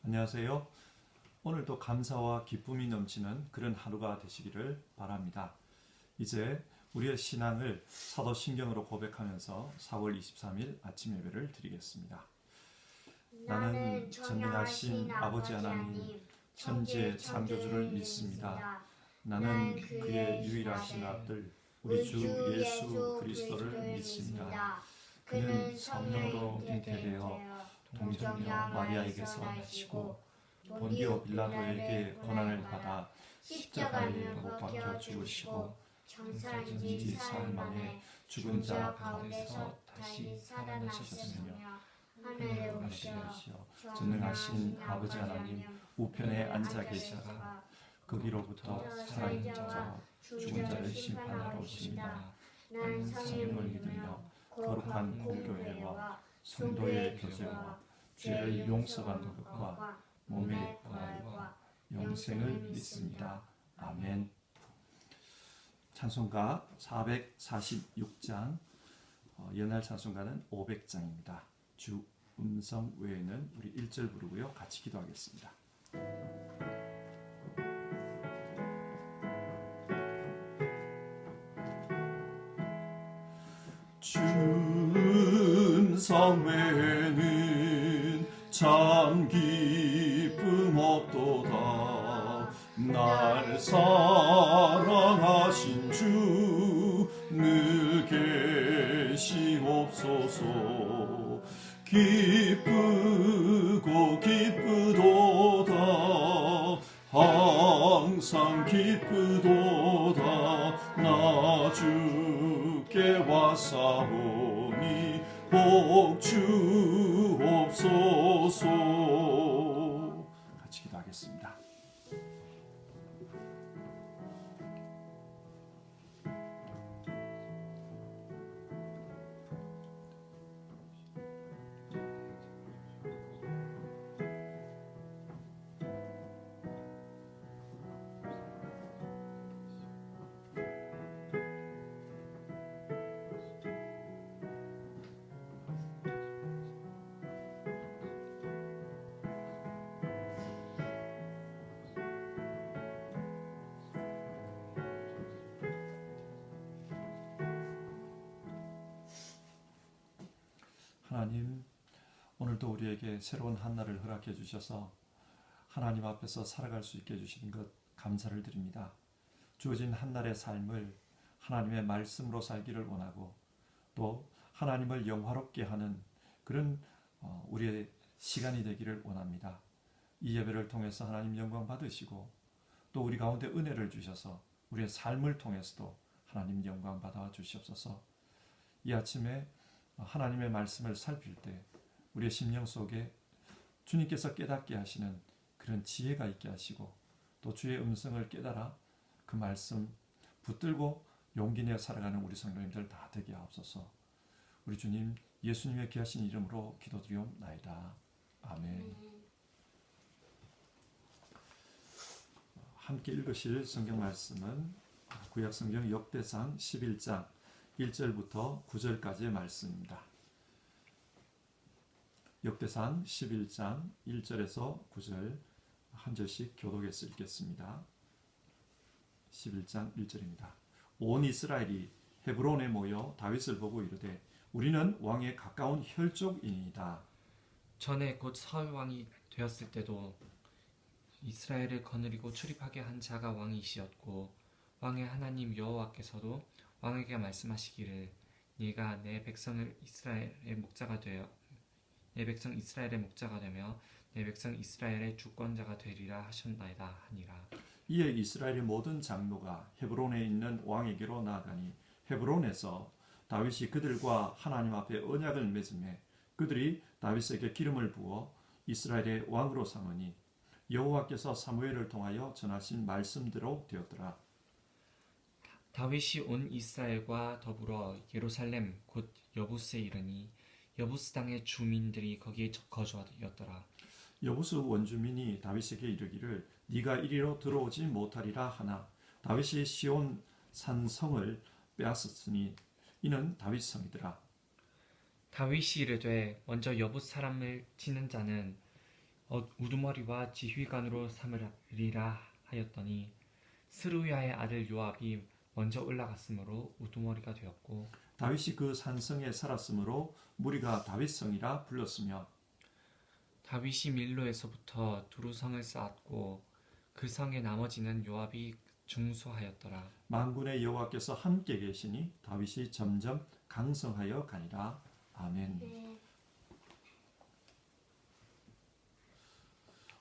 안녕하세요. 오늘도 감사와 기쁨이 넘치는 그런 하루가 되시기를 바랍니다. 이제 우리의 신앙을 사도신경으로 고백하면서 4월 23일 아침 예배를 드리겠습니다. 나는 전능하신 아버지 하나님, 천지의 창조주를 믿습니다. 나는 그의 유일하신 아들, 우리 주 예수 그리스도를 믿습니다. 그는 성령으로 잉태되어 동정녀 마리아에게서 나시고 본디오 빌라도에게 고난을 받아 십자가에 못 박혀 죽으시고 장사지 사흘 만에 죽은 자 가운데서 다시 살아나셨으며 하늘에 올라가시어 전능하신 아버지 하나님 우편에 앉아 계시다가 거기로부터 살아있는 자와 죽은 자를 심판하러 오십니다. 나는 성령을 믿으며 거룩한 공교회와 성도의 교제와 죄를 용서받는 것과 몸의 부활과 영생을 믿습니다. 아멘. 찬송가 446장, 연할 찬송가는 500장입니다. 주 음성 외에는 우리 1절 부르고요. 같이 기도하겠습니다. 주 음성 외에는 참 기쁨 없도다. 날 사랑하신 주 늘 계시옵소서. 기쁘고 기쁘도다. 항상 기쁘도다. 나 주께 왔사오니 복 주옵소서. 같이 기도하겠습니다. 하나님, 오늘도 우리에게 새로운 한날을 허락해 주셔서 하나님 앞에서 살아갈 수 있게 해주시는 것 감사를 드립니다. 주어진 한날의 삶을 하나님의 말씀으로 살기를 원하고 또 하나님을 영화롭게 하는 그런 우리의 시간이 되기를 원합니다. 이 예배를 통해서 하나님 영광 받으시고 또 우리 가운데 은혜를 주셔서 우리의 삶을 통해서도 하나님 영광 받아 주시옵소서. 이 아침에 하나님의 말씀을 살필 때 우리의 심령 속에 주님께서 깨닫게 하시는 그런 지혜가 있게 하시고 또 주의 음성을 깨달아 그 말씀 붙들고 용기 내어 살아가는 우리 성도님들 다 되게 하옵소서. 우리 주님 예수님의 귀하신 이름으로 기도드리옵나이다. 아멘. 함께 읽으실 성경 말씀은 구약 성경 역대상 11장 1절부터 9절까지의 말씀입니다. 역대상 11장 1절에서 9절 한 절씩 교독해서 읽겠습니다. 11장 1절입니다. 온 이스라엘이 헤브론에 모여 다윗을 보고 이르되 우리는 왕에 가까운 혈족이니이다. 전에 곧 사울 왕이 되었을 때도 이스라엘을 거느리고 출입하게 한 자가 왕이시었고 왕의 하나님 여호와께서도 왕에게 말씀하시기를 네가 내 백성 이스라엘의 목자가 되며 내 백성 이스라엘의 주권자가 되리라 하셨나이다 하니라. 이에 이스라엘의 모든 장로가 헤브론에 있는 왕에게로 나아가니 헤브론에서 다윗이 그들과 하나님 앞에 언약을 맺음에 그들이 다윗에게 기름을 부어 이스라엘의 왕으로 삼으니 여호와께서 사무엘을 통하여 전하신 말씀대로 되었더라. 다윗이 온 이스라엘과 더불어 예루살렘 곧 여부스에 이르니 여부스 땅의 주민들이 거기에 거주하였더라. 여부스 원주민이 다윗에게 이르기를 네가 이리로 들어오지 못하리라 하나 다윗이 시온 산성을 빼앗았으니 이는 다윗 성이더라. 다윗이 이르되 먼저 여부 사람을 치는 자는 우두머리와 지휘관으로 삼으리라 하였더니 스루야의 아들 요압이 먼저 올라갔으므로 우두머리가 되었고 다윗이 그 산성에 살았으므로 무리가 다윗성이라 불렀으며 다윗이 밀로에서부터 두루성을 쌓았고 그 성의 나머지는 요압이 중수하였더라. 만군의 여호와께서 함께 계시니 다윗이 점점 강성하여 가니라. 아멘.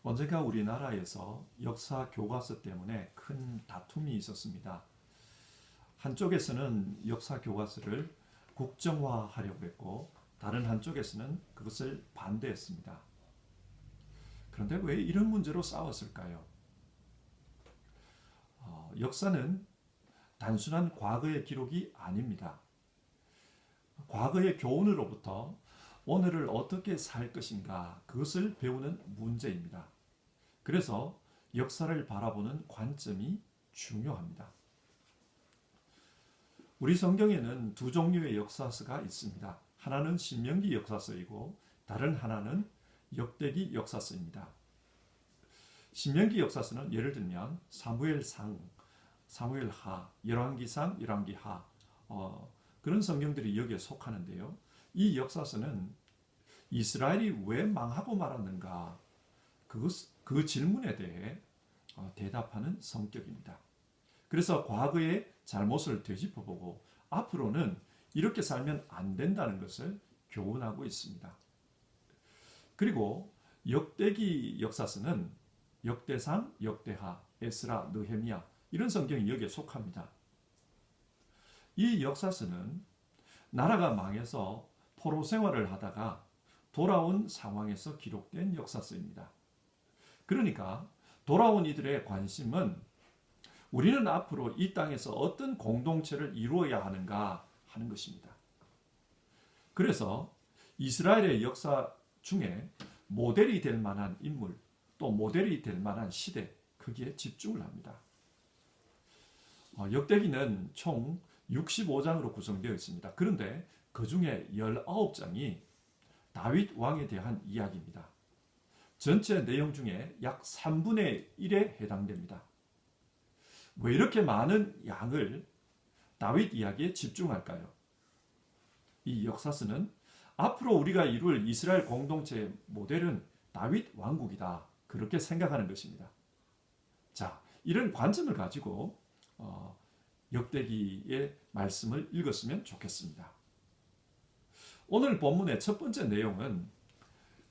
언젠가 우리나라에서 역사 교과서 때문에 큰 다툼이 있었습니다. 한쪽에서는 역사 교과서를 국정화하려고 했고 다른 한쪽에서는 그것을 반대했습니다. 그런데 왜 이런 문제로 싸웠을까요? 역사는 단순한 과거의 기록이 아닙니다. 과거의 교훈으로부터 오늘을 어떻게 살 것인가 그것을 배우는 문제입니다. 그래서 역사를 바라보는 관점이 중요합니다. 우리 성경에는 두 종류의 역사서가 있습니다. 하나는 신명기 역사서이고 다른 하나는 역대기 역사서입니다. 신명기 역사서는 예를 들면 사무엘상, 사무엘하, 열왕기상, 열왕기하 그런 성경들이 여기에 속하는데요. 이 역사서는 이스라엘이 왜 망하고 말았는가 그 질문에 대해 대답하는 성격입니다. 그래서 과거의 잘못을 되짚어보고 앞으로는 이렇게 살면 안 된다는 것을 교훈하고 있습니다. 그리고 역대기 역사서는 역대상, 역대하, 에스라, 느헤미야 이런 성경이 여기에 속합니다. 이 역사서는 나라가 망해서 포로 생활을 하다가 돌아온 상황에서 기록된 역사서입니다. 그러니까 돌아온 이들의 관심은 우리는 앞으로 이 땅에서 어떤 공동체를 이루어야 하는가 하는 것입니다. 그래서 이스라엘의 역사 중에 모델이 될 만한 인물 또 모델이 될 만한 시대 거기에 집중을 합니다. 역대기는 총 65장으로 구성되어 있습니다. 그런데 그 중에 19장이 다윗 왕에 대한 이야기입니다. 전체 내용 중에 약 3분의 1에 해당됩니다. 왜 이렇게 많은 양을 다윗 이야기에 집중할까요? 이 역사서는 앞으로 우리가 이룰 이스라엘 공동체의 모델은 다윗 왕국이다. 그렇게 생각하는 것입니다. 자, 이런 관점을 가지고 역대기의 말씀을 읽었으면 좋겠습니다. 오늘 본문의 첫 번째 내용은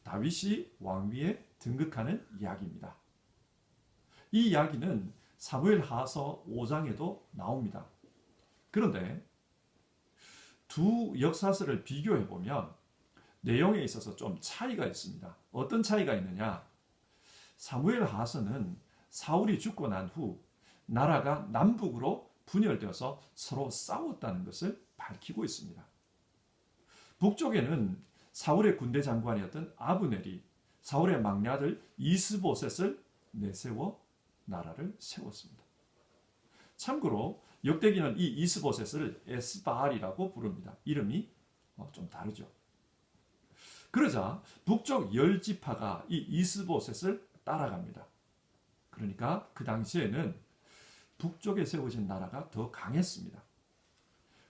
다윗이 왕위에 등극하는 이야기입니다. 이 이야기는 사무엘하서 5장에도 나옵니다. 그런데 두 역사서를 비교해 보면 내용에 있어서 좀 차이가 있습니다. 어떤 차이가 있느냐? 사무엘하서는 사울이 죽고 난 후 나라가 남북으로 분열되어서 서로 싸웠다는 것을 밝히고 있습니다. 북쪽에는 사울의 군대 장관이었던 아브넬이 사울의 막내 아들 이스보셋을 내세워 나라를 세웠습니다. 참고로 역대기는 이 이스보셋을 에스바알이라고 부릅니다. 이름이 좀 다르죠. 그러자 북쪽 10지파가 이 이스보셋을 따라갑니다. 그러니까 그 당시에는 북쪽에 세워진 나라가 더 강했습니다.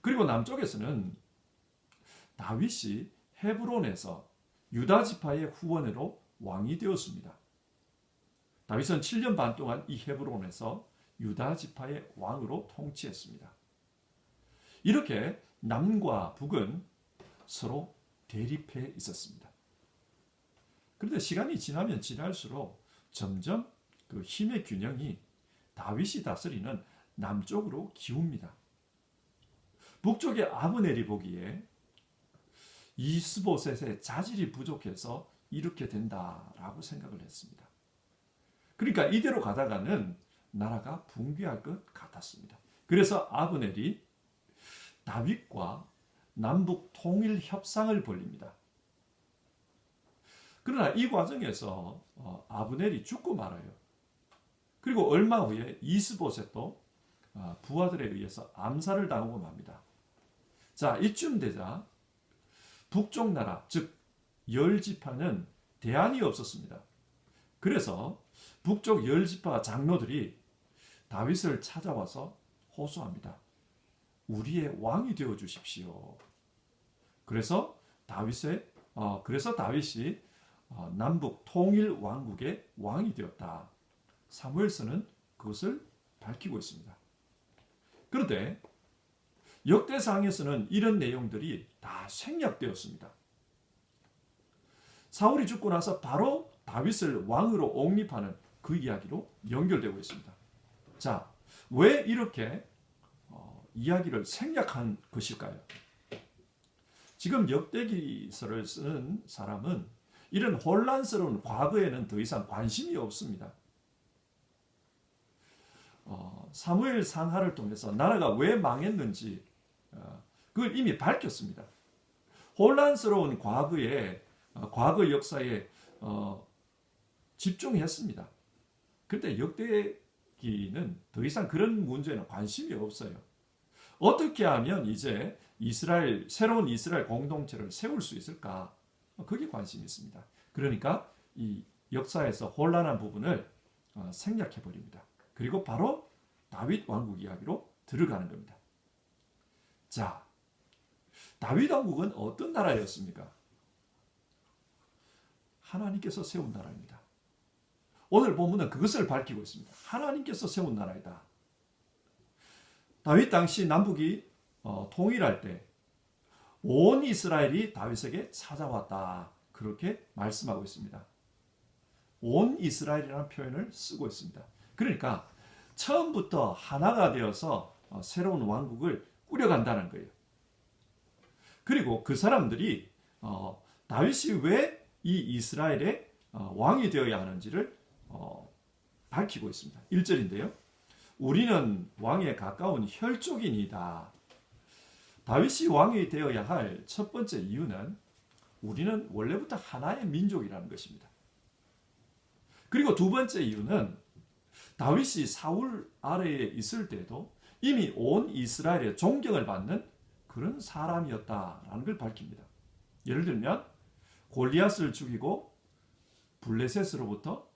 그리고 남쪽에서는 다윗이 헤브론에서 유다 지파의 후원으로 왕이 되었습니다. 다윗은 7년 반 동안 이 헤브론에서 유다 지파의 왕으로 통치했습니다. 이렇게 남과 북은 서로 대립해 있었습니다. 그런데 시간이 지나면 지날수록 점점 그 힘의 균형이 다윗이 다스리는 남쪽으로 기웁니다. 북쪽의 아브넬이 보기에 이스보셋의 자질이 부족해서 이렇게 된다라고 생각을 했습니다. 그러니까 이대로 가다가는 나라가 붕괴할 것 같았습니다. 그래서 아브넬이 다윗과 남북 통일 협상을 벌립니다. 그러나 이 과정에서 아브넬이 죽고 말아요. 그리고 얼마 후에 이스보셋도 부하들에 의해서 암살을 당하고 맙니다. 자, 이쯤 되자 북쪽 나라, 즉 10지파는 대안이 없었습니다. 그래서 북쪽 10지파 장로들이 다윗을 찾아와서 호소합니다. 우리의 왕이 되어 주십시오. 그래서 다윗이 남북 통일 왕국의 왕이 되었다. 사무엘서는 그것을 밝히고 있습니다. 그런데 역대상에서는 이런 내용들이 다 생략되었습니다. 사울이 죽고 나서 바로 다윗을 왕으로 옹립하는 그 이야기로 연결되고 있습니다. 자, 왜 이렇게 이야기를 생략한 것일까요? 지금 역대기서를 쓰는 사람은 이런 혼란스러운 과거에는 더 이상 관심이 없습니다. 사무엘 상하를 통해서 나라가 왜 망했는지 그걸 이미 밝혔습니다. 혼란스러운 과거 역사에 집중했습니다. 그런데 역대기는 더 이상 그런 문제는 관심이 없어요. 어떻게 하면 이제 새로운 이스라엘 공동체를 세울 수 있을까? 그게 관심이 있습니다. 그러니까 이 역사에서 혼란한 부분을 생략해 버립니다. 그리고 바로 다윗 왕국 이야기로 들어가는 겁니다. 자, 다윗 왕국은 어떤 나라였습니까? 하나님께서 세운 나라입니다. 오늘 본문은 그것을 밝히고 있습니다. 하나님께서 세운 나라이다. 다윗 당시 남북이 통일할 때 온 이스라엘이 다윗에게 찾아왔다. 그렇게 말씀하고 있습니다. 온 이스라엘이라는 표현을 쓰고 있습니다. 그러니까 처음부터 하나가 되어서 새로운 왕국을 꾸려간다는 거예요. 그리고 그 사람들이 다윗이 왜 이 이스라엘의 왕이 되어야 하는지를 밝히고 있습니다. 1절인데요. 우리는 왕에 가까운 혈족이니이다. 다윗이 왕이 되어야 할 첫 번째 이유는 우리는 원래부터 하나의 민족이라는 것입니다. 그리고 두 번째 이유는 다윗이 사울 아래에 있을 때도 이미 온 이스라엘의 존경을 받는 그런 사람이었다라는 걸 밝힙니다. 예를 들면 골리앗을 죽이고 블레셋으로부터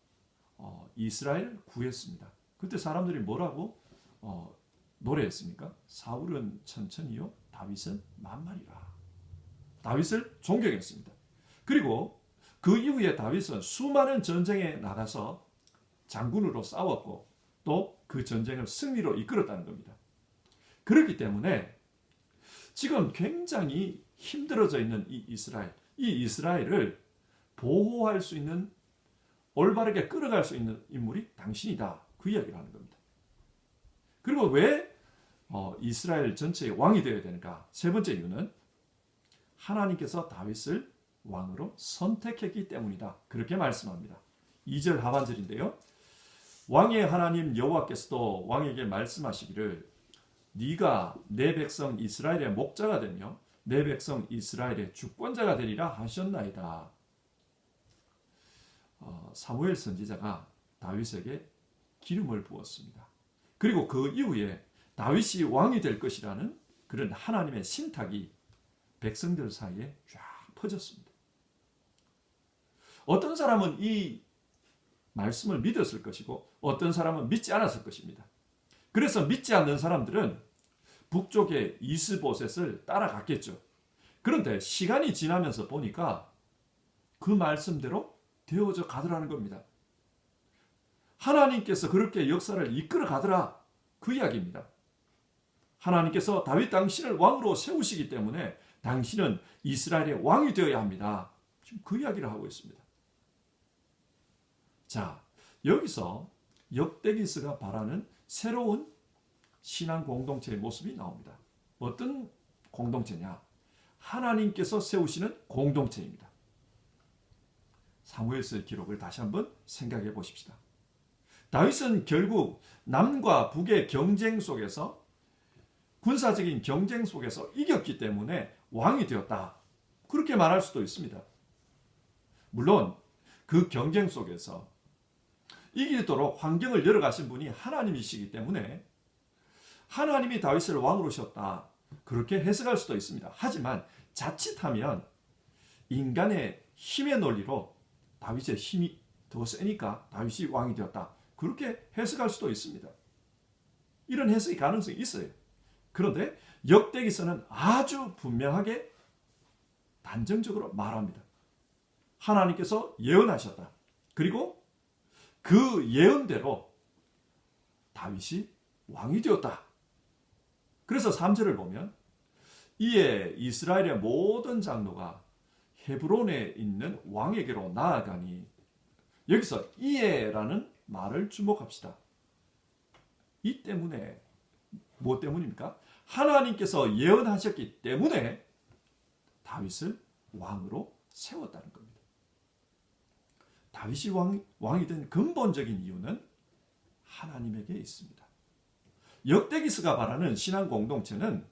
이스라엘을 구했습니다. 그때 사람들이 뭐라고 노래했습니까? 사울은 천천히요, 다윗은 만만이라. 다윗을 존경했습니다. 그리고 그 이후에 다윗은 수많은 전쟁에 나가서 장군으로 싸웠고 또 그 전쟁을 승리로 이끌었다는 겁니다. 그렇기 때문에 지금 굉장히 힘들어져 있는 이 이스라엘을 보호할 수 있는, 올바르게 끌어갈 수 있는 인물이 당신이다. 그 이야기를 하는 겁니다. 그리고 왜 이스라엘 전체의 왕이 되어야 되는가? 세 번째 이유는 하나님께서 다윗을 왕으로 선택했기 때문이다. 그렇게 말씀합니다. 2절 하반절인데요. 왕의 하나님 여호와께서도 왕에게 말씀하시기를 네가 내 백성 이스라엘의 목자가 되며 내 백성 이스라엘의 주권자가 되리라 하셨나이다. 사무엘 선지자가 다윗에게 기름을 부었습니다. 그리고 그 이후에 다윗이 왕이 될 것이라는 그런 하나님의 신탁이 백성들 사이에 쫙 퍼졌습니다. 어떤 사람은 이 말씀을 믿었을 것이고 어떤 사람은 믿지 않았을 것입니다. 그래서 믿지 않는 사람들은 북쪽의 이스보셋을 따라갔겠죠. 그런데 시간이 지나면서 보니까 그 말씀대로 되어져 가더라는 겁니다. 하나님께서 그렇게 역사를 이끌어 가더라. 그 이야기입니다. 하나님께서 다윗 당신을 왕으로 세우시기 때문에 당신은 이스라엘의 왕이 되어야 합니다. 지금 그 이야기를 하고 있습니다. 자, 여기서 역대기서가 바라는 새로운 신앙 공동체의 모습이 나옵니다. 어떤 공동체냐? 하나님께서 세우시는 공동체입니다. 사무엘서의 기록을 다시 한번 생각해 보십시다. 다윗은 결국 남과 북의 경쟁 속에서, 군사적인 경쟁 속에서 이겼기 때문에 왕이 되었다. 그렇게 말할 수도 있습니다. 물론 그 경쟁 속에서 이기도록 환경을 열어가신 분이 하나님이시기 때문에 하나님이 다윗을 왕으로 세웠다. 그렇게 해석할 수도 있습니다. 하지만 자칫하면 인간의 힘의 논리로 다윗의 힘이 더 세니까 다윗이 왕이 되었다. 그렇게 해석할 수도 있습니다. 이런 해석의 가능성이 있어요. 그런데 역대기서는 아주 분명하게 단정적으로 말합니다. 하나님께서 예언하셨다. 그리고 그 예언대로 다윗이 왕이 되었다. 그래서 3절을 보면 이에 이스라엘의 모든 장로가 헤브론에 있는 왕에게로 나아가니, 여기서 이에라는 말을 주목합시다. 이 때문에, 뭐 때문입니까? 하나님께서 예언하셨기 때문에 다윗을 왕으로 세웠다는 겁니다. 다윗이 왕이 된 근본적인 이유는 하나님에게 있습니다. 역대기서가 말하는 신앙 공동체는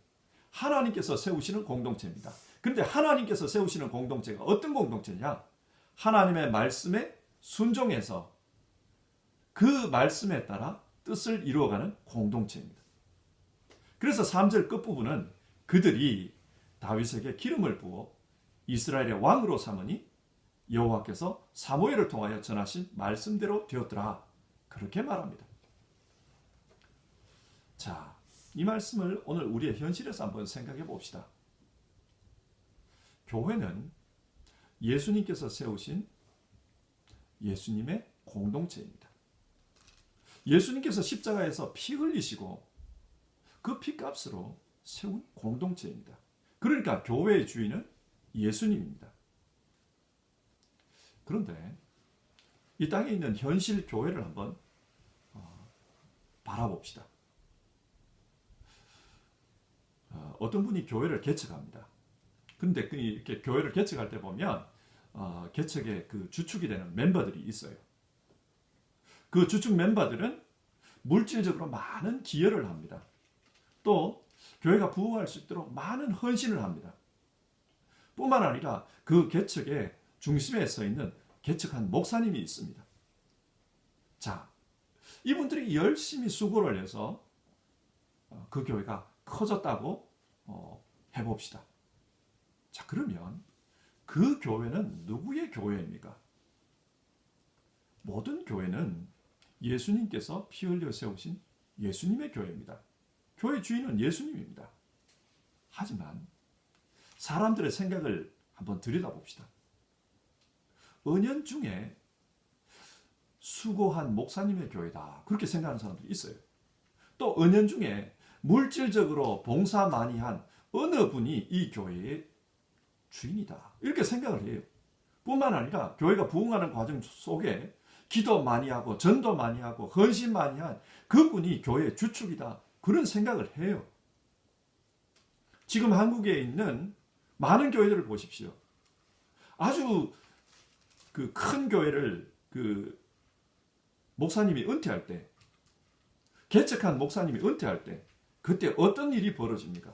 하나님께서 세우시는 공동체입니다. 그런데 하나님께서 세우시는 공동체가 어떤 공동체냐? 하나님의 말씀에 순종해서 그 말씀에 따라 뜻을 이루어가는 공동체입니다. 그래서 3절 끝부분은 그들이 다윗에게 기름을 부어 이스라엘의 왕으로 삼으니 여호와께서 사무엘을 통하여 전하신 말씀대로 되었더라. 그렇게 말합니다. 자, 이 말씀을 오늘 우리의 현실에서 한번 생각해 봅시다. 교회는 예수님께서 세우신 예수님의 공동체입니다. 예수님께서 십자가에서 피 흘리시고 그 피값으로 세운 공동체입니다. 그러니까 교회의 주인은 예수님입니다. 그런데 이 땅에 있는 현실 교회를 한번 바라봅시다. 어떤 분이 교회를 개척합니다. 그런데 이렇게 교회를 개척할 때 보면 개척의 그 주축이 되는 멤버들이 있어요. 그 주축 멤버들은 물질적으로 많은 기여를 합니다. 또 교회가 부흥할 수 있도록 많은 헌신을 합니다. 뿐만 아니라 그 개척의 중심에 서 있는 개척한 목사님이 있습니다. 자, 이분들이 열심히 수고를 해서 그 교회가 커졌다고 해봅시다. 자, 그러면 그 교회는 누구의 교회입니까? 모든 교회는 예수님께서 피 흘려 세우신 예수님의 교회입니다. 교회 주인은 예수님입니다. 하지만 사람들의 생각을 한번 들여다봅시다. 은연중에 수고한 목사님의 교회다, 그렇게 생각하는 사람들이 있어요. 또 은연중에 물질적으로 봉사 많이 한 어느 분이 이 교회의 주인이다, 이렇게 생각을 해요. 뿐만 아니라 교회가 부흥하는 과정 속에 기도 많이 하고 전도 많이 하고 헌신 많이 한 그분이 교회의 주축이다, 그런 생각을 해요. 지금 한국에 있는 많은 교회들을 보십시오. 아주 그 큰 교회를 목사님이 은퇴할 때, 개척한 목사님이 은퇴할 때, 그때 어떤 일이 벌어집니까?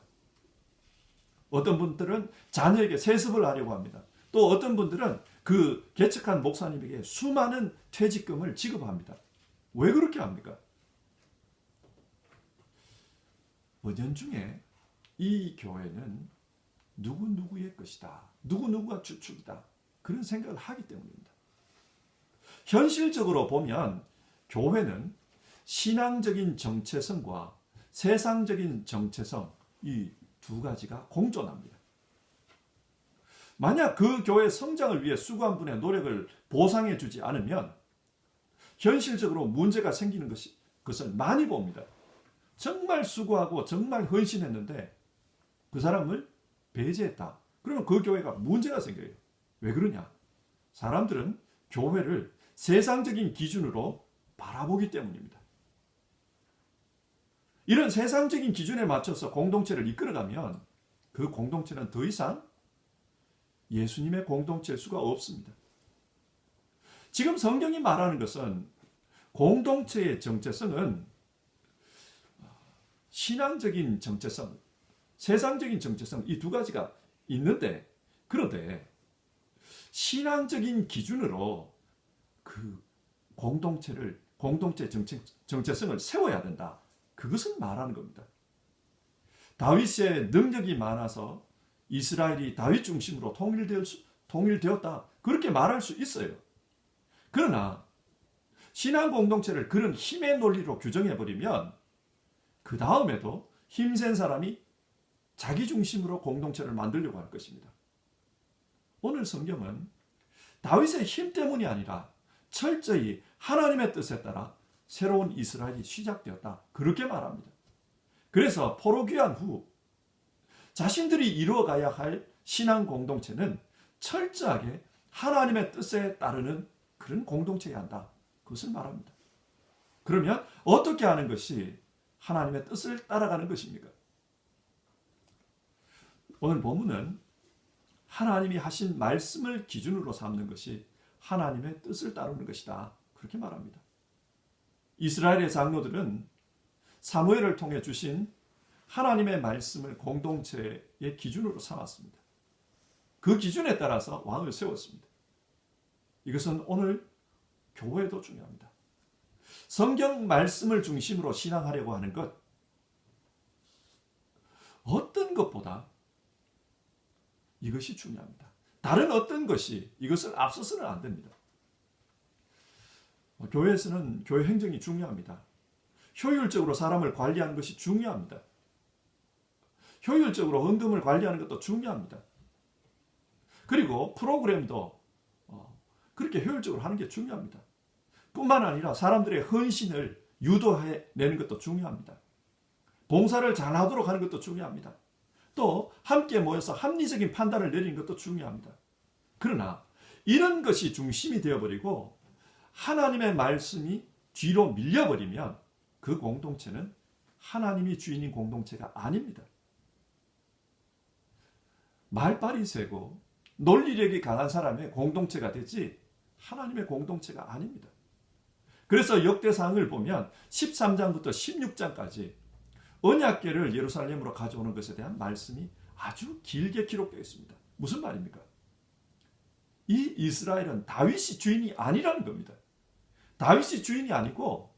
어떤 분들은 자녀에게 세습을 하려고 합니다. 또 어떤 분들은 그 개척한 목사님에게 수많은 퇴직금을 지급합니다. 왜 그렇게 합니까? 은연중에 이 교회는 누구누구의 것이다, 누구누구가 주축이다, 그런 생각을 하기 때문입니다. 현실적으로 보면 교회는 신앙적인 정체성과 세상적인 정체성, 이 두 가지가 공존합니다. 만약 그 교회 성장을 위해 수고한 분의 노력을 보상해 주지 않으면 현실적으로 문제가 생기는 것을 많이 봅니다. 정말 수고하고 정말 헌신했는데 그 사람을 배제했다. 그러면 그 교회가 문제가 생겨요. 왜 그러냐? 사람들은 교회를 세상적인 기준으로 바라보기 때문입니다. 이런 세상적인 기준에 맞춰서 공동체를 이끌어가면 그 공동체는 더 이상 예수님의 공동체일 수가 없습니다. 지금 성경이 말하는 것은 공동체의 정체성은 신앙적인 정체성, 세상적인 정체성, 이 두 가지가 있는데, 그런데 신앙적인 기준으로 그 공동체 정체성을 세워야 된다, 그것을 말하는 겁니다. 다윗의 능력이 많아서 이스라엘이 다윗 중심으로 통일되었다, 그렇게 말할 수 있어요. 그러나 신앙 공동체를 그런 힘의 논리로 규정해버리면 그 다음에도 힘센 사람이 자기 중심으로 공동체를 만들려고 할 것입니다. 오늘 성경은 다윗의 힘 때문이 아니라 철저히 하나님의 뜻에 따라 새로운 이스라엘이 시작되었다. 그렇게 말합니다. 그래서 포로 귀환 후 자신들이 이루어가야 할 신앙 공동체는 철저하게 하나님의 뜻에 따르는 그런 공동체여야 한다. 그것을 말합니다. 그러면 어떻게 하는 것이 하나님의 뜻을 따라가는 것입니까? 오늘 본문은 하나님이 하신 말씀을 기준으로 삼는 것이 하나님의 뜻을 따르는 것이다. 그렇게 말합니다. 이스라엘의 장로들은 사무엘을 통해 주신 하나님의 말씀을 공동체의 기준으로 삼았습니다. 그 기준에 따라서 왕을 세웠습니다. 이것은 오늘 교회도 중요합니다. 성경 말씀을 중심으로 신앙하려고 하는 것, 어떤 것보다 이것이 중요합니다. 다른 어떤 것이 이것을 앞서서는 안 됩니다. 교회에서는 교회 행정이 중요합니다. 효율적으로 사람을 관리하는 것이 중요합니다. 효율적으로 헌금을 관리하는 것도 중요합니다. 그리고 프로그램도 그렇게 효율적으로 하는 게 중요합니다. 뿐만 아니라 사람들의 헌신을 유도해내는 것도 중요합니다. 봉사를 잘하도록 하는 것도 중요합니다. 또 함께 모여서 합리적인 판단을 내리는 것도 중요합니다. 그러나 이런 것이 중심이 되어버리고 하나님의 말씀이 뒤로 밀려버리면 그 공동체는 하나님이 주인인 공동체가 아닙니다. 말빨이 세고 논리력이 강한 사람의 공동체가 되지 하나님의 공동체가 아닙니다. 그래서 역대상을 보면 13장부터 16장까지 언약궤를 예루살렘으로 가져오는 것에 대한 말씀이 아주 길게 기록되어 있습니다. 무슨 말입니까? 이 이스라엘은 다윗이 주인이 아니라는 겁니다. 다윗이 주인이 아니고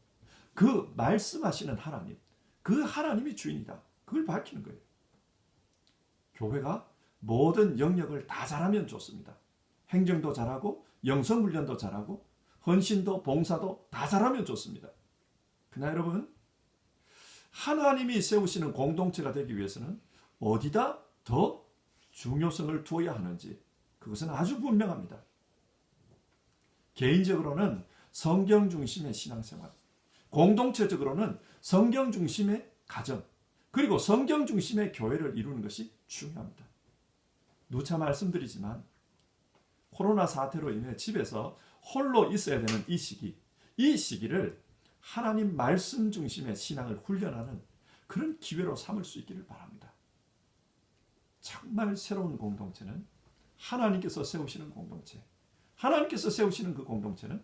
그 말씀하시는 하나님, 그 하나님이 주인이다. 그걸 밝히는 거예요. 교회가 모든 영역을 다 잘하면 좋습니다. 행정도 잘하고 영성훈련도 잘하고 헌신도 봉사도 다 잘하면 좋습니다. 그러나 여러분, 하나님이 세우시는 공동체가 되기 위해서는 어디다 더 중요성을 두어야 하는지 그것은 아주 분명합니다. 개인적으로는 성경 중심의 신앙생활, 공동체적으로는 성경 중심의 가정, 그리고 성경 중심의 교회를 이루는 것이 중요합니다. 누차 말씀드리지만 코로나 사태로 인해 집에서 홀로 있어야 되는 이 시기를 하나님 말씀 중심의 신앙을 훈련하는 그런 기회로 삼을 수 있기를 바랍니다. 정말 새로운 공동체는 하나님께서 세우시는 공동체, 하나님께서 세우시는 그 공동체는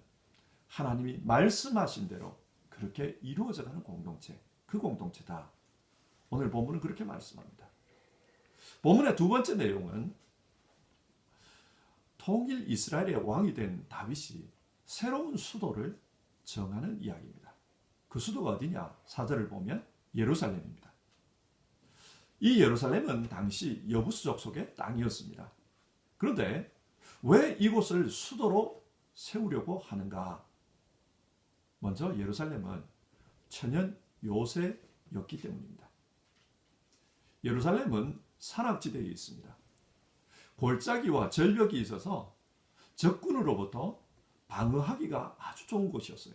하나님이 말씀하신 대로 그렇게 이루어져가는 공동체, 그 공동체다. 오늘 본문은 그렇게 말씀합니다. 본문의 두 번째 내용은 통일 이스라엘의 왕이 된 다윗이 새로운 수도를 정하는 이야기입니다. 그 수도가 어디냐? 4절을 보면 예루살렘입니다. 이 예루살렘은 당시 여부수 족속의 땅이었습니다. 그런데 왜 이곳을 수도로 세우려고 하는가? 먼저 예루살렘은 천연 요새였기 때문입니다. 예루살렘은 산악지대에 있습니다. 골짜기와 절벽이 있어서 적군으로부터 방어하기가 아주 좋은 곳이었어요.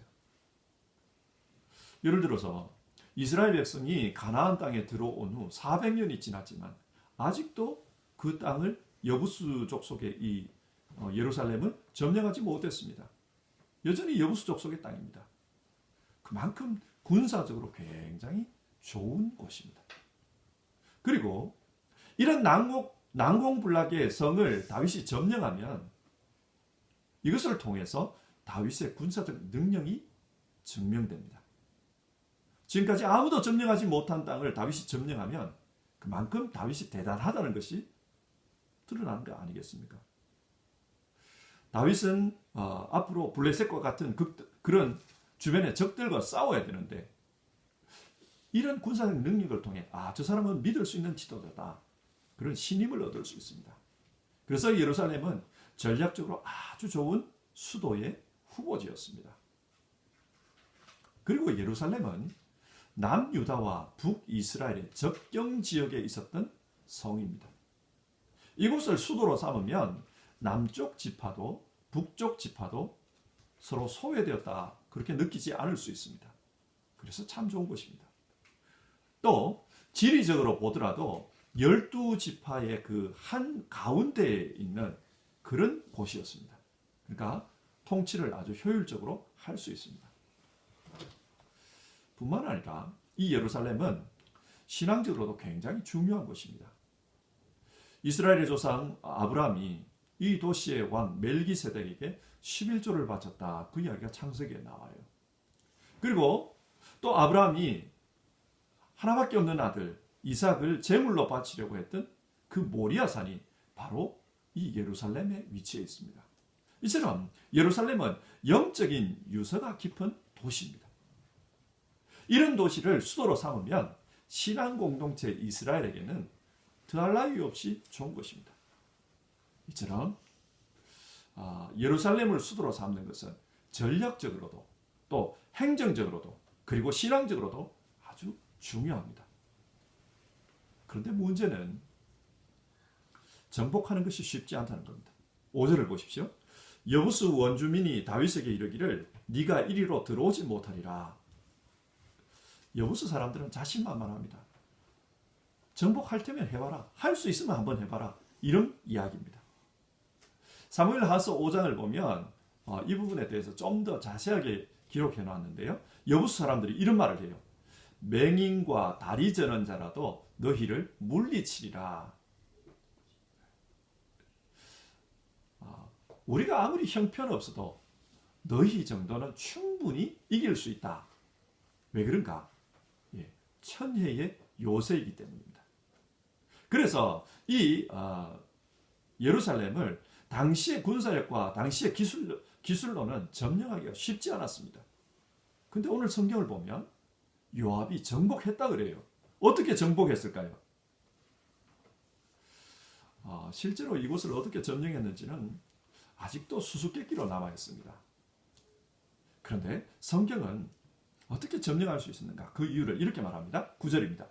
예를 들어서 이스라엘 백성이 가나안 땅에 들어온 후 400년이 지났지만 아직도 그 땅을 여부수 족속의 이 예루살렘을 점령하지 못했습니다. 여전히 여부수 족속의 땅입니다. 그만큼 군사적으로 굉장히 좋은 곳입니다. 그리고 이런 난공불락의 성을 다윗이 점령하면 이것을 통해서 다윗의 군사적 능력이 증명됩니다. 지금까지 아무도 점령하지 못한 땅을 다윗이 점령하면 그만큼 다윗이 대단하다는 것이 드러나는 거 아니겠습니까? 다윗은 앞으로 블레셋과 같은 그런 주변의 적들과 싸워야 되는데 이런 군사적 능력을 통해 저 사람은 믿을 수 있는 지도자다. 그런 신임을 얻을 수 있습니다. 그래서 예루살렘은 전략적으로 아주 좋은 수도의 후보지였습니다. 그리고 예루살렘은 남유다와 북이스라엘의 접경 지역에 있었던 성입니다. 이곳을 수도로 삼으면 남쪽 지파도 북쪽 지파도 서로 소외되었다 그렇게 느끼지 않을 수 있습니다. 그래서 참 좋은 곳입니다. 또 지리적으로 보더라도 12지파의 그 한 가운데에 있는 그런 곳이었습니다. 그러니까 통치를 아주 효율적으로 할 수 있습니다. 뿐만 아니라 이 예루살렘은 신앙적으로도 굉장히 중요한 곳입니다. 이스라엘의 조상 아브라함이 이 도시의 왕 멜기세덱에게 11조를 바쳤다. 그 이야기가 창세기에 나와요. 그리고 또 아브라함이 하나밖에 없는 아들 이삭을 제물로 바치려고 했던 그 모리아산이 바로 이 예루살렘에 위치해 있습니다. 이처럼 예루살렘은 영적인 유서가 깊은 도시입니다. 이런 도시를 수도로 삼으면 신앙 공동체 이스라엘에게는 더할 나위 없이 좋은 것입니다. 이처럼 예루살렘을 수도로 삼는 것은 전략적으로도 또 행정적으로도 그리고 신앙적으로도 아주 중요합니다. 그런데 문제는 정복하는 것이 쉽지 않다는 겁니다. 5절을 보십시오. 여부수 원주민이 다윗에게 이르기를 네가 이리로 들어오지 못하리라. 여부수 사람들은 자신만만합니다. 정복할 테면 해봐라. 할 수 있으면 한번 해봐라. 이런 이야기입니다. 사무엘하서 5장을 보면 이 부분에 대해서 좀 더 자세하게 기록해 놨는데요. 여부수 사람들이 이런 말을 해요. 맹인과 다리 저는 자라도 너희를 물리치리라. 우리가 아무리 형편없어도 너희 정도는 충분히 이길 수 있다. 왜 그런가? 천혜의 요새이기 때문입니다. 그래서 이 예루살렘을 당시의 군사력과 당시의 기술로는 점령하기가 쉽지 않았습니다. 근데 오늘 성경을 보면 요압이 정복했다 그래요. 어떻게 정복했을까요? 실제로 이곳을 어떻게 점령했는지는 아직도 수수께끼로 남아 있습니다. 그런데 성경은 어떻게 점령할 수 있었는가? 그 이유를 이렇게 말합니다. 9절입니다.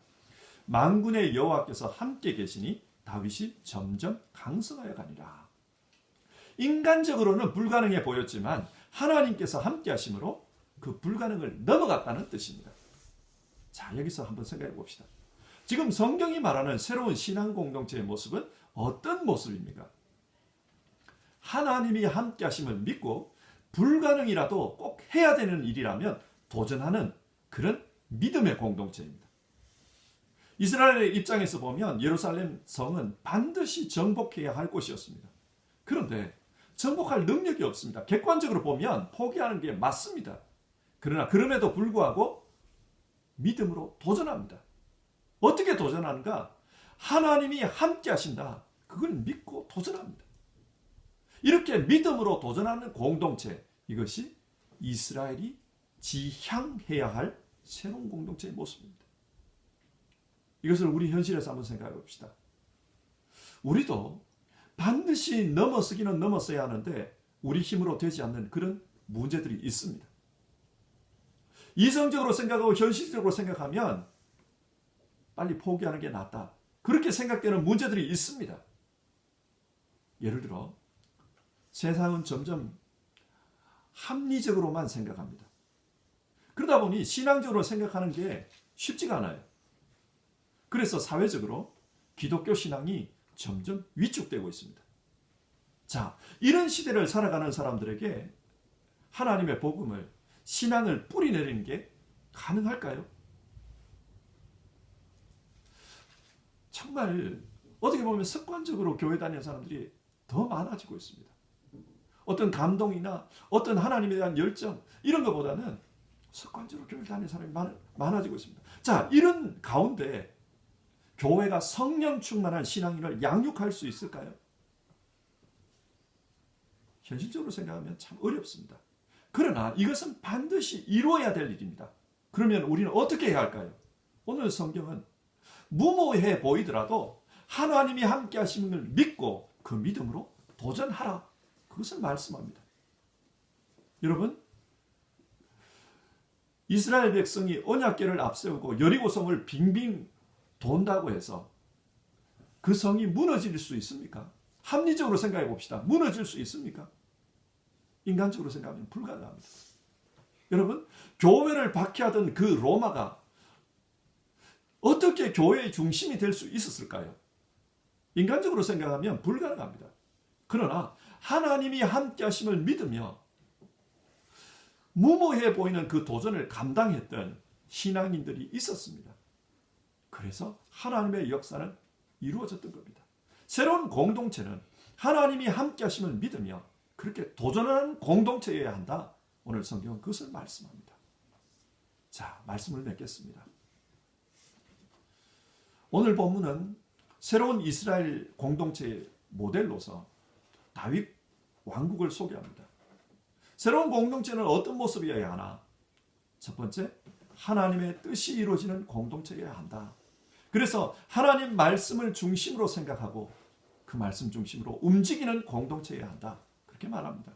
만군의 여호와께서 함께 계시니 다윗이 점점 강성하여 가니라. 인간적으로는 불가능해 보였지만 하나님께서 함께 하심으로 그 불가능을 넘어갔다는 뜻입니다. 자, 여기서 한번 생각해 봅시다. 지금 성경이 말하는 새로운 신앙 공동체의 모습은 어떤 모습입니까? 하나님이 함께 하심을 믿고 불가능이라도 꼭 해야 되는 일이라면 도전하는 그런 믿음의 공동체입니다. 이스라엘의 입장에서 보면 예루살렘 성은 반드시 정복해야 할 곳이었습니다. 그런데 정복할 능력이 없습니다. 객관적으로 보면 포기하는 게 맞습니다. 그러나 그럼에도 불구하고 믿음으로 도전합니다. 어떻게 도전하는가? 하나님이 함께 하신다. 그걸 믿고 도전합니다. 이렇게 믿음으로 도전하는 공동체, 이것이 이스라엘이 지향해야 할 새로운 공동체의 모습입니다. 이것을 우리 현실에서 한번 생각해 봅시다. 우리도 반드시 넘어서기는 넘어서야 하는데 우리 힘으로 되지 않는 그런 문제들이 있습니다. 이성적으로 생각하고 현실적으로 생각하면 빨리 포기하는 게 낫다. 그렇게 생각되는 문제들이 있습니다. 예를 들어 세상은 점점 합리적으로만 생각합니다. 그러다 보니 신앙적으로 생각하는 게 쉽지가 않아요. 그래서 사회적으로 기독교 신앙이 점점 위축되고 있습니다. 자, 이런 시대를 살아가는 사람들에게 하나님의 복음을, 신앙을 뿌리내리는 게 가능할까요? 정말 어떻게 보면 습관적으로 교회 다니는 사람들이 더 많아지고 있습니다. 어떤 감동이나 어떤 하나님에 대한 열정 이런 것보다는 습관적으로 교회 다니는 사람이 많아지고 있습니다. 자, 이런 가운데 교회가 성령 충만한 신앙인을 양육할 수 있을까요? 현실적으로 생각하면 참 어렵습니다. 그러나 이것은 반드시 이루어야 될 일입니다. 그러면 우리는 어떻게 해야 할까요? 오늘 성경은 무모해 보이더라도 하나님이 함께 하심을 믿고 그 믿음으로 도전하라. 그것을 말씀합니다. 여러분, 이스라엘 백성이 언약궤를 앞세우고 여리고성을 빙빙 돈다고 해서 그 성이 무너질 수 있습니까? 합리적으로 생각해 봅시다. 무너질 수 있습니까? 인간적으로 생각하면 불가능합니다. 여러분, 교회를 박해하던 그 로마가 어떻게 교회의 중심이 될 수 있었을까요? 인간적으로 생각하면 불가능합니다. 그러나 하나님이 함께 하심을 믿으며 무모해 보이는 그 도전을 감당했던 신앙인들이 있었습니다. 그래서 하나님의 역사는 이루어졌던 겁니다. 새로운 공동체는 하나님이 함께 하심을 믿으며 그렇게 도전하는 공동체여야 한다. 오늘 성경은 그것을 말씀합니다. 자, 말씀을 맺겠습니다. 오늘 본문은 새로운 이스라엘 공동체의 모델로서 다윗 왕국을 소개합니다. 새로운 공동체는 어떤 모습이어야 하나? 첫 번째, 하나님의 뜻이 이루어지는 공동체여야 한다. 그래서 하나님 말씀을 중심으로 생각하고 그 말씀 중심으로 움직이는 공동체여야 한다. 그렇게 말합니다.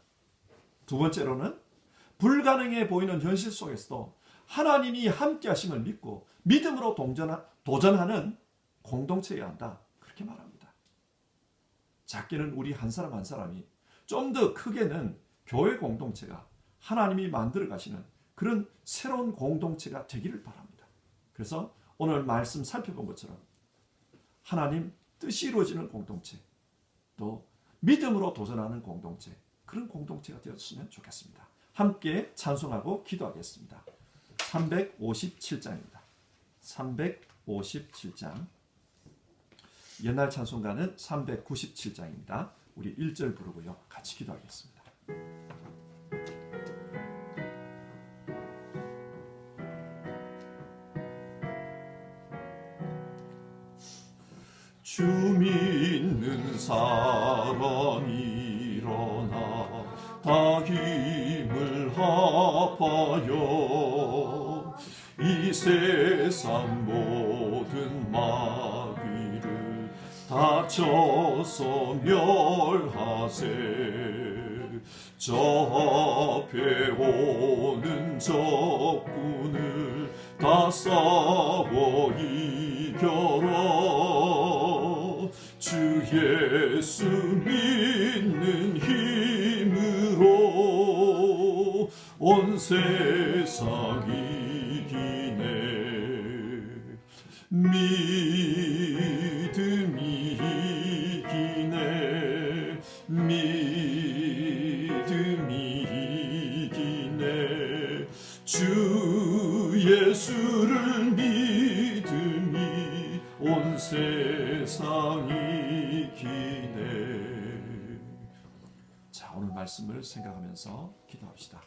두 번째로는 불가능해 보이는 현실 속에서도 하나님이 함께 하심을 믿고 믿음으로 도전하는 공동체여야 한다. 그렇게 말합니다. 작게는 우리 한 사람 한 사람이, 좀 더 크게는 교회 공동체가 하나님이 만들어 가시는 그런 새로운 공동체가 되기를 바랍니다. 그래서 오늘 말씀 살펴본 것처럼 하나님 뜻이 이루어지는 공동체, 또 믿음으로 도전하는 공동체, 그런 공동체가 되었으면 좋겠습니다. 함께 찬송하고 기도하겠습니다. 357장입니다. 357장. 옛날 찬송가는 397장입니다. 우리 1절 부르고요. 같이 기도하겠습니다. 주 믿는 사람 일어나 다 힘을 합하여 이 세상 모든 마귀를 다쳐서 멸하세. 저 앞에 오는 적군을 다 싸워 이겨라. 주 예수 믿는 힘으로 온 세상 이기네. 믿음이 이기네. 믿음이 이기네. 주 예수를 믿음이 온 세상 이기네. 자, 오늘 말씀을 생각하면서 기도합시다.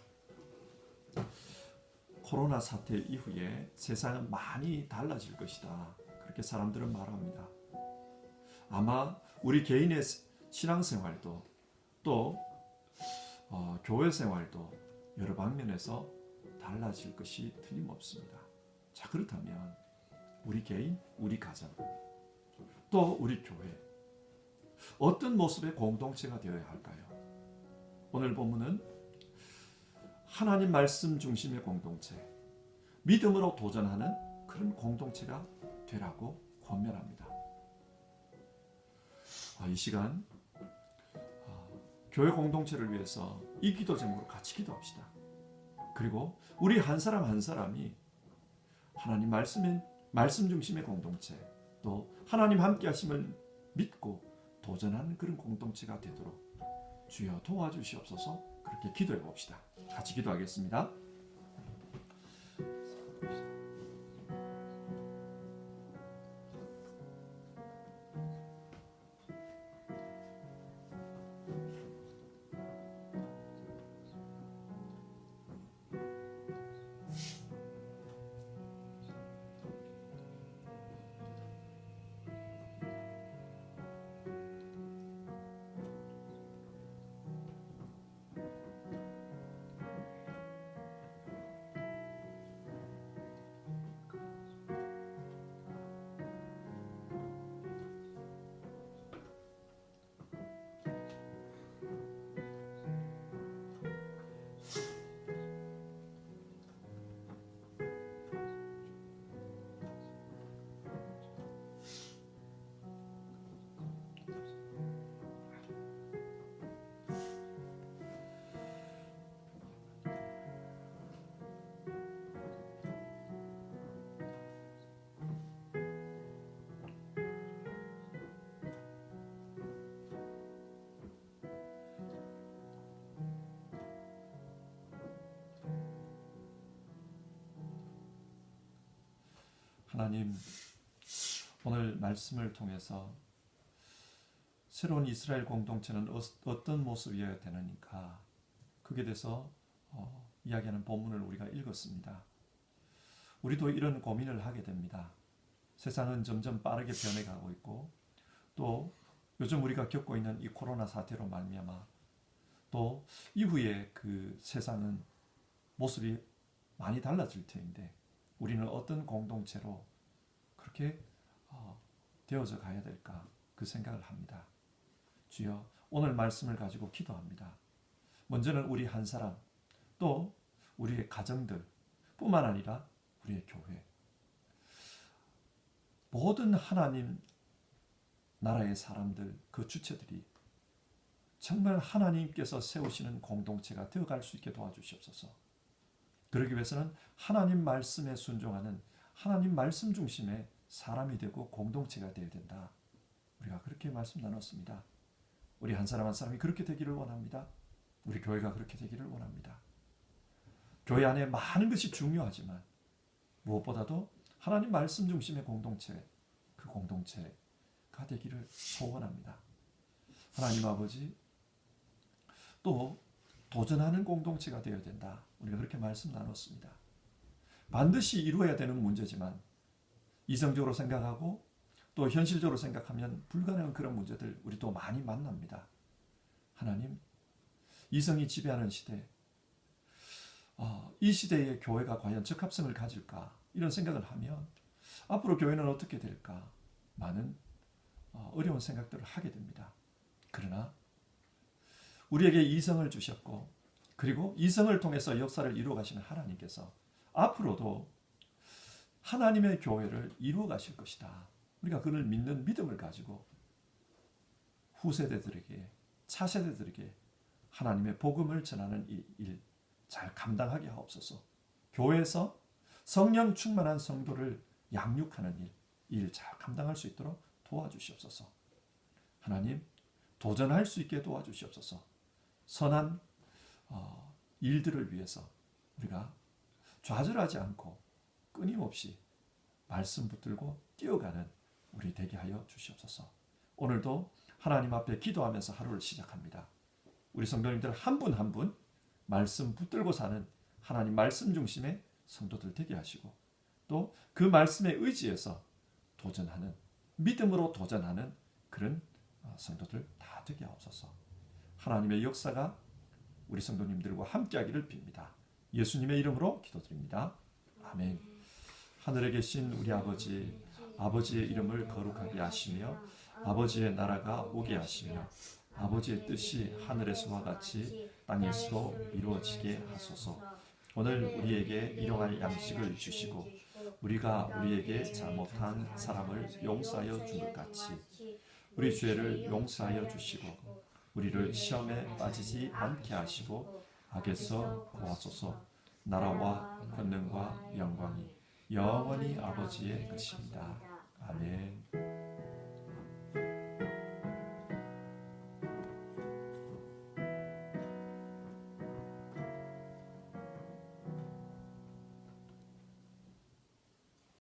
코로나 사태 이후에 세상은 많이 달라질 것이다. 그렇게 사람들은 말합니다. 아마 우리 개인의 신앙생활도 또 교회 생활도 여러 방면에서 달라질 것이 틀림없습니다. 자, 그렇다면 우리 개인, 우리 가정, 또 우리 교회, 어떤 모습의 공동체가 되어야 할까요? 오늘 본문은 하나님 말씀 중심의 공동체, 믿음으로 도전하는 그런 공동체가 되라고 권면합니다. 이 시간 교회 공동체를 위해서 이 기도 제목으로 같이 기도합시다. 그리고 우리 한 사람 한 사람이 하나님 말씀 중심의 공동체, 또 하나님 함께 하심을 믿고 도전하는 그런 공동체가 되도록 주여 도와주시옵소서. 그렇게 기도해 봅시다. 같이 기도하겠습니다. 하나님, 오늘 말씀을 통해서 새로운 이스라엘 공동체는 어떤 모습이어야 되는가, 그게 대해서 이야기하는 본문을 우리가 읽었습니다. 우리도 이런 고민을 하게 됩니다. 세상은 점점 빠르게 변해가고 있고, 또 요즘 우리가 겪고 있는 이 코로나 사태로 말미암아 또 이후에 그 세상은 모습이 많이 달라질 터인데, 우리는 어떤 공동체로 그렇게 되어져 가야 될까, 그 생각을 합니다. 주여, 오늘 말씀을 가지고 기도합니다. 먼저는 우리 한 사람, 또 우리의 가정들 뿐만 아니라 우리의 교회, 모든 하나님 나라의 사람들, 그 주체들이 정말 하나님께서 세우시는 공동체가 되어갈 수 있게 도와주시옵소서. 그러기 위해서는 하나님 말씀에 순종하는 하나님 말씀 중심의 사람이 되고 공동체가 되어야 된다. 우리가 그렇게 말씀 나눴습니다. 우리 한 사람 한 사람이 그렇게 되기를 원합니다. 우리 교회가 그렇게 되기를 원합니다. 교회 안에 많은 것이 중요하지만 무엇보다도 하나님 말씀 중심의 공동체, 그 공동체가 되기를 소원합니다. 하나님 아버지, 또 도전하는 공동체가 되어야 된다. 우리가 그렇게 말씀 나눴습니다. 반드시 이루어야 되는 문제지만 이성적으로 생각하고 또 현실적으로 생각하면 불가능한 그런 문제들 우리 또 많이 만납니다. 하나님, 이성이 지배하는 시대, 이 시대의 교회가 과연 적합성을 가질까, 이런 생각을 하면 앞으로 교회는 어떻게 될까, 많은 어려운 생각들을 하게 됩니다. 그러나 우리에게 이성을 주셨고, 그리고 이성을 통해서 역사를 이루어 가시는 하나님께서 앞으로도 하나님의 교회를 이루어 가실 것이다. 우리가 그를 믿는 믿음을 가지고 후세대들에게, 차세대들에게 하나님의 복음을 전하는 이 일 잘 감당하게 하옵소서. 교회에서 성령 충만한 성도를 양육하는 일 잘 감당할 수 있도록 도와주시옵소서. 하나님, 도전할 수 있게 도와주시옵소서. 선한 일들을 위해서 우리가 좌절하지 않고 끊임없이 말씀 붙들고 뛰어가는 우리 되게 하여 주시옵소서. 오늘도 하나님 앞에 기도하면서 하루를 시작합니다. 우리 성도님들 한 분 한 분 말씀 붙들고 사는 하나님 말씀 중심의 성도들 되게 하시고, 또 그 말씀에 의지해서 도전하는, 믿음으로 도전하는 그런 성도들 다 되게 하옵소서. 하나님의 역사가 우리 성도님들과 함께하기를 빕니다. 예수님의 이름으로 기도드립니다. 아멘. 하늘에 계신 우리 아버지, 아버지의 이름을 거룩하게 하시며 아버지의 나라가 오게 하시며 아버지의 뜻이 하늘에서와 같이 땅에서도 이루어지게 하소서. 오늘 우리에게 일용할 양식을 주시고 우리가 우리에게 잘못한 사람을 용서하여 준 것 같이 우리 죄를 용서하여 주시고 우리를 시험에 빠지지 않게 하시고 악에서 구하소서. 나라와 권능과 영광이 영원히 아버지의 것입니다. 아멘.